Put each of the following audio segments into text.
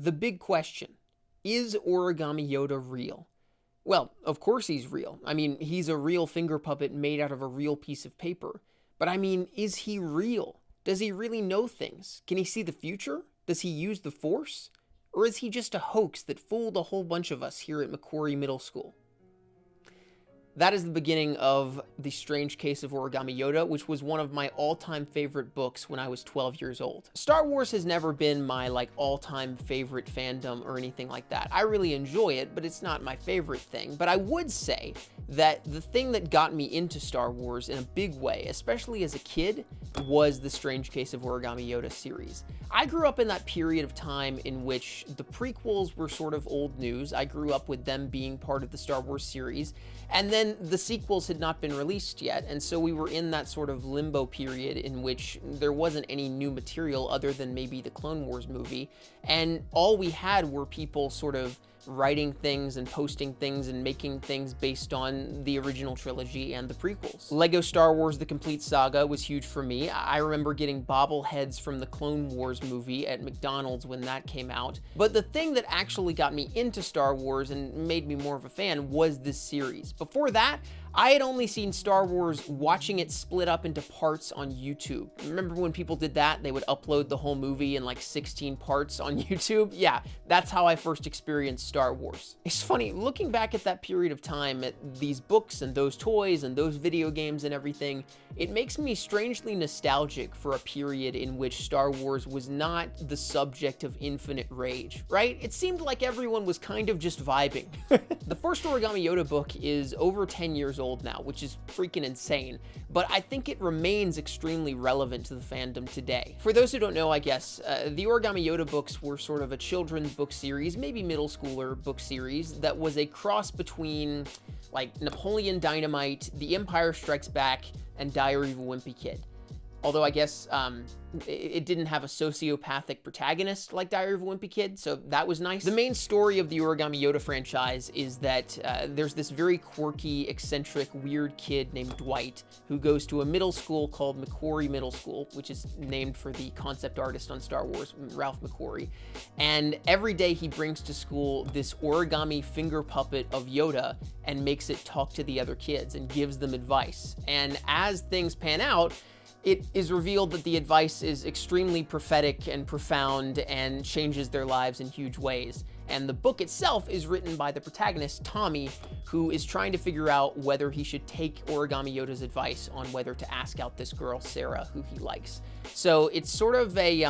The big question, is Origami Yoda real? Well, of course he's real. I mean, he's a real finger puppet made out of a real piece of paper. But I mean, is he real? Does he really know things? Can he see the future? Does he use the Force? Or is he just a hoax that fooled a whole bunch of us here at McQuarrie Middle School? That is the beginning of The Strange Case of Origami Yoda, which was one of my all-time favorite books when I was 12 years old. Star Wars has never been my all-time favorite fandom or anything like that. I really enjoy it, but it's not my favorite thing. But I would say that the thing that got me into Star Wars in a big way, especially as a kid, was The Strange Case of Origami Yoda series. I grew up in that period of time in which the prequels were sort of old news. I grew up with them being part of the Star Wars series, and then the sequels had not been released yet, and so we were in that sort of limbo period in which there wasn't any new material other than maybe the Clone Wars movie, and all we had were people sort of writing things and posting things and making things based on the original trilogy and the prequels. Lego Star Wars The Complete Saga was huge for me. I remember getting bobbleheads from the Clone Wars movie at McDonald's when that came out. But the thing that actually got me into Star Wars and made me more of a fan was this series. Before that, I had only seen Star Wars watching it split up into parts on YouTube. Remember when people did that? They would upload the whole movie in 16 parts on YouTube? Yeah, that's how I first experienced Star Wars. It's funny, looking back at that period of time, at these books and those toys and those video games and everything, it makes me strangely nostalgic for a period in which Star Wars was not the subject of infinite rage, right? It seemed like everyone was kind of just vibing. The first Origami Yoda book is over 10 years old now, which is freaking insane, but I think it remains extremely relevant to the fandom today. For those who don't know, I guess, the Origami Yoda books were sort of a children's book series, maybe middle schooler book series, that was a cross between Napoleon Dynamite, The Empire Strikes Back, and Diary of a Wimpy Kid. Although I guess it didn't have a sociopathic protagonist like Diary of a Wimpy Kid, so that was nice. The main story of the Origami Yoda franchise is that there's this very quirky, eccentric, weird kid named Dwight who goes to a middle school called McQuarrie Middle School, which is named for the concept artist on Star Wars, Ralph McQuarrie. And every day he brings to school this origami finger puppet of Yoda and makes it talk to the other kids and gives them advice. And as things pan out, it is revealed that the advice is extremely prophetic and profound and changes their lives in huge ways. And the book itself is written by the protagonist, Tommy, who is trying to figure out whether he should take Origami Yoda's advice on whether to ask out this girl, Sarah, who he likes. So it's sort of a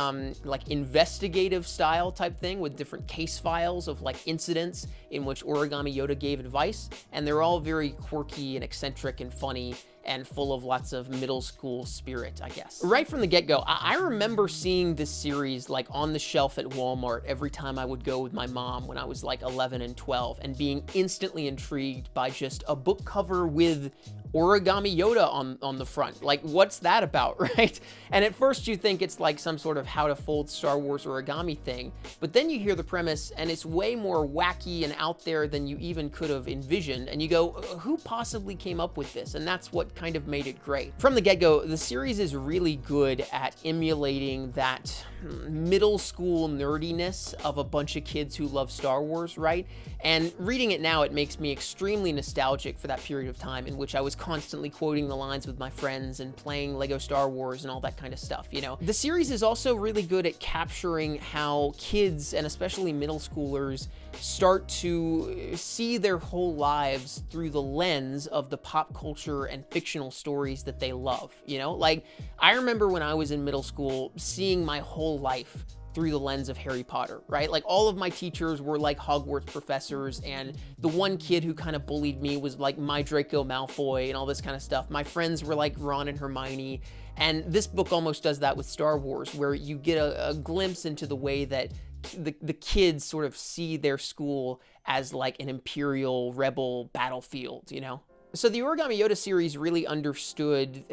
investigative style type thing with different case files of incidents in which Origami Yoda gave advice, and they're all very quirky and eccentric and funny and full of lots of middle school spirit, I guess. Right from the get-go, I remember seeing this series on the shelf at Walmart every time I would go with my mom when I was 11 and 12, and being instantly intrigued by just a book cover with Origami Yoda on the front. What's that about, right? And at first you think it's some sort of how to fold Star Wars origami thing, but then you hear the premise and it's way more wacky and out there than you even could have envisioned, and you go, who possibly came up with this? And that's what kind of made it great. From the get-go, the series is really good at emulating that middle school nerdiness of a bunch of kids who love Star Wars, right? And reading it now, it makes me extremely nostalgic for that period of time in which I was constantly quoting the lines with my friends and playing Lego Star Wars and all that kind of stuff, you know? The series is also really good at capturing how kids, and especially middle schoolers, start to see their whole lives through the lens of the pop culture and fictional stories that they love, you know? I remember when I was in middle school seeing my whole life through the lens of Harry Potter, right? All of my teachers were Hogwarts professors, and the one kid who kind of bullied me was my Draco Malfoy and all this kind of stuff. My friends were Ron and Hermione, and this book almost does that with Star Wars, where you get a glimpse into the way that the kids sort of see their school as an imperial rebel battlefield, you know? So the Origami Yoda series really understood,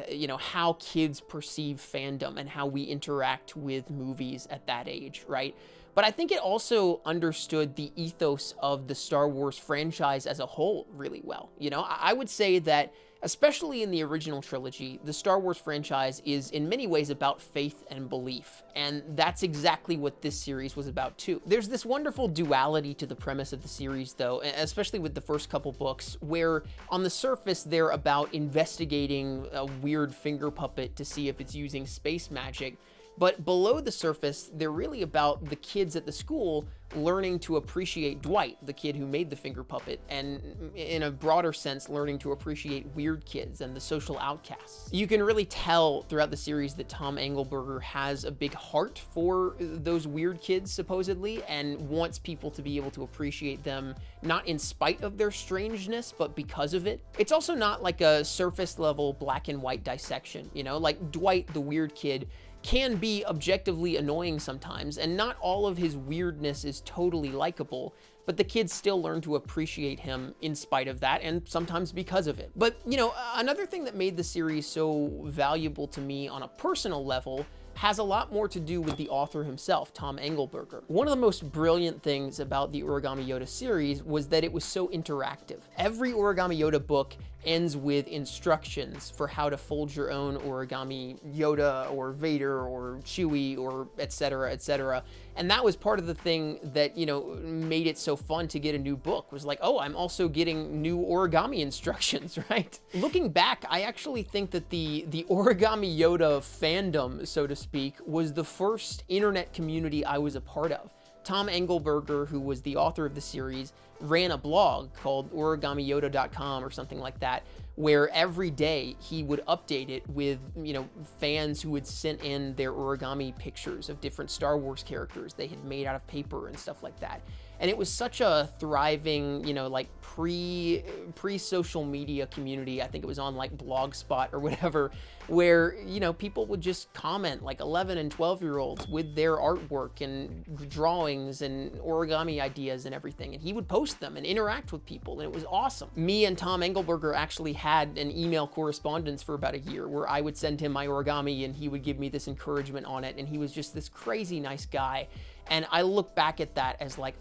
how kids perceive fandom and how we interact with movies at that age, right? But I think it also understood the ethos of the Star Wars franchise as a whole really well. You know, I would say that, especially in the original trilogy, the Star Wars franchise is in many ways about faith and belief, and that's exactly what this series was about too. There's this wonderful duality to the premise of the series, though, especially with the first couple books, where on the surface they're about investigating a weird finger puppet to see if it's using space magic, but below the surface, they're really about the kids at the school learning to appreciate Dwight, the kid who made the finger puppet, and in a broader sense, learning to appreciate weird kids and the social outcasts. You can really tell throughout the series that Tom Engelberger has a big heart for those weird kids, supposedly, and wants people to be able to appreciate them, not in spite of their strangeness, but because of it. It's also not like a surface level black and white dissection, you know, like Dwight, the weird kid, can be objectively annoying sometimes, and not all of his weirdness is totally likable, but the kids still learn to appreciate him in spite of that, and sometimes because of it. But, you know, another thing that made the series so valuable to me on a personal level has a lot more to do with the author himself, Tom Engelberger. One of the most brilliant things about the Origami Yoda series was that it was so interactive. Every Origami Yoda book ends with instructions for how to fold your own origami Yoda or Vader or Chewie or etc., etc. And that was part of the thing that, you know, made it so fun to get a new book, was like, oh, I'm also getting new origami instructions, right? Looking back, I actually think that the Origami Yoda fandom, so to speak, was the first internet community I was a part of. Tom Engelberger, who was the author of the series, ran a blog called origamiyoda.com or something like that, where every day he would update it with, you know, fans who had sent in their origami pictures of different Star Wars characters they had made out of paper and stuff like that. And it was such a thriving, you know, like pre-social media community. I think it was on like Blogspot or whatever, where, you know, people would just comment, like 11 and 12-year-olds with their artwork and drawings and origami ideas and everything. And he would post them and interact with people, and it was awesome. Me and Tom Engelberger actually had an email correspondence for about a year where I would send him my origami and he would give me this encouragement on it. And he was just this crazy nice guy. And I look back at that as like,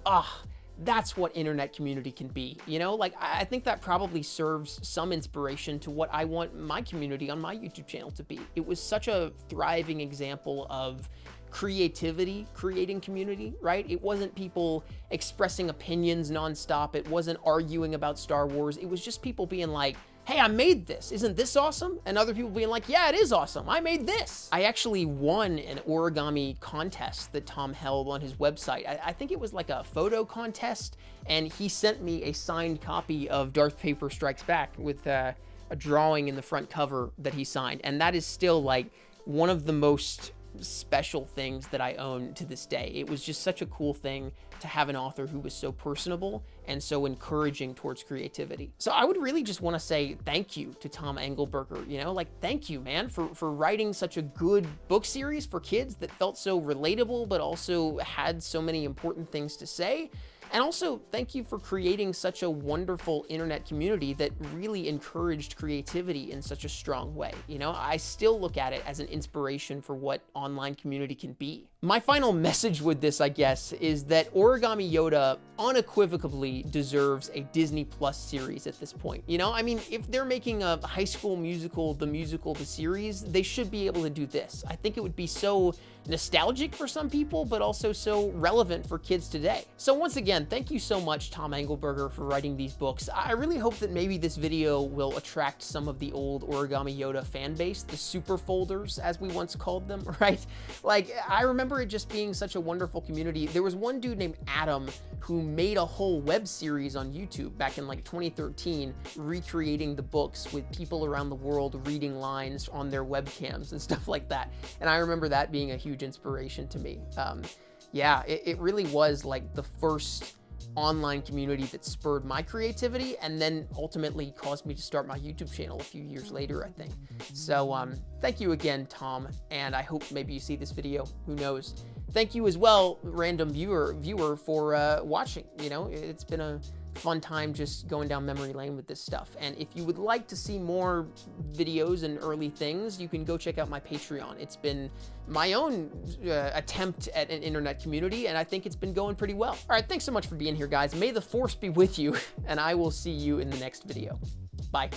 that's what internet community can be. You know, like, I think that probably serves some inspiration to what I want my community on my YouTube channel to be. It was such a thriving example of creativity creating community, right? It wasn't people expressing opinions nonstop. It wasn't arguing about Star Wars. It was just people being like, hey, I made this. Isn't this awesome? And other people being like, yeah, it is awesome. I made this. I actually won an origami contest that Tom held on his website. I think it was like a photo contest, and he sent me a signed copy of Darth Vader Strikes Back with a drawing in the front cover that he signed. And that is still like one of the most special things that I own to this day. It was just such a cool thing to have an author who was so personable and so encouraging towards creativity. So I would really just want to say thank you to Tom Engelberger, you know, like, thank you, man, for writing such a good book series for kids that felt so relatable, but also had so many important things to say. And also, thank you for creating such a wonderful internet community that really encouraged creativity in such a strong way. You know, I still look at it as an inspiration for what online community can be. My final message with this, I guess, is that Origami Yoda unequivocally deserves a Disney Plus series at this point. You know, I mean, if they're making a High School Musical, the series, they should be able to do this. I think it would be so nostalgic for some people, but also so relevant for kids today. So once again, thank you so much, Tom Engelberger, for writing these books. I really hope that maybe this video will attract some of the old Origami Yoda fan base, the super folders, as we once called them, right? Like, I remember it just being such a wonderful community. There was one dude named Adam who made a whole web series on YouTube back in like 2013, recreating the books with people around the world reading lines on their webcams and stuff like that. And I remember that being a huge inspiration to me. Yeah, it really was like the first online community that spurred my creativity and then ultimately caused me to start my YouTube channel a few years later, I think. So thank you again, Tom, and I hope maybe you see this video, who knows. thank you as well, random viewer, for watching. You know, it's been a fun time just going down memory lane with this stuff. And if you would like to see more videos and early things, you can go check out my Patreon. It's been my own attempt at an internet community, and I think it's been going pretty well. All right, thanks so much for being here, guys. May the force be with you, and I will see you in the next video. Bye.